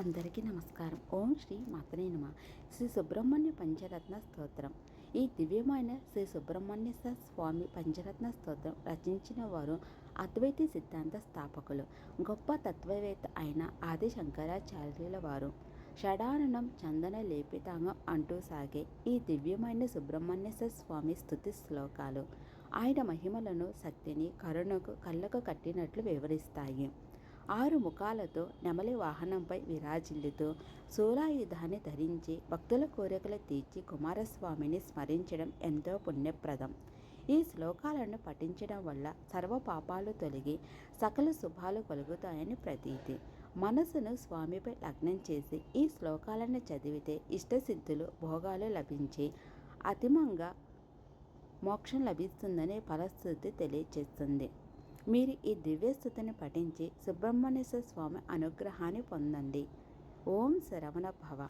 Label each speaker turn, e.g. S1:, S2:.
S1: అందరికీ నమస్కారం. ఓం శ్రీ మాత్రే నమః. శ్రీ సుబ్రహ్మణ్య పంచరత్న స్తోత్రం. ఈ దివ్యమైన శ్రీ సుబ్రహ్మణ్య స్వామి పంచరత్న స్తోత్రం రచించిన వారు అద్వైత సిద్ధాంత స్థాపకులు, గొప్ప తత్వవేత్త అయిన ఆది శంకరాచార్యుల వారు. షడాననం చందన లేపితాంగం అంటూ సాగే ఈ దివ్యమైన సుబ్రహ్మణ్య స్వామి స్తుతి శ్లోకాలు ఆయన మహిమలను, శక్తిని, కరుణకు కళ్ళకు కట్టినట్లు వివరిస్తాయి. 6 ముఖాలతో నెమలి వాహనంపై విరాజిల్లుతూ శూలాయుధాన్ని ధరించి భక్తుల కోరికలు తీర్చి కుమారస్వామిని స్మరించడం ఎంతో పుణ్యప్రదం. ఈ శ్లోకాలను పఠించడం వల్ల సర్వ పాపాలు తొలగి సకల శుభాలు కలుగుతాయని ప్రతీతి. మనసును స్వామిపై లగ్నం చేసి ఈ శ్లోకాలను చదివితే ఇష్టసిద్ధులు, భోగాలు లభించి అతిమంగా మోక్షం లభిస్తుందనే ఫలశ్రుతి తెలియచేస్తుంది. మీరు ఈ దివ్యస్థుతిని పఠించి సుబ్రహ్మణ్యేశ్వర స్వామి అనుగ్రహాన్ని పొందండి. ఓం శరవణ భవ.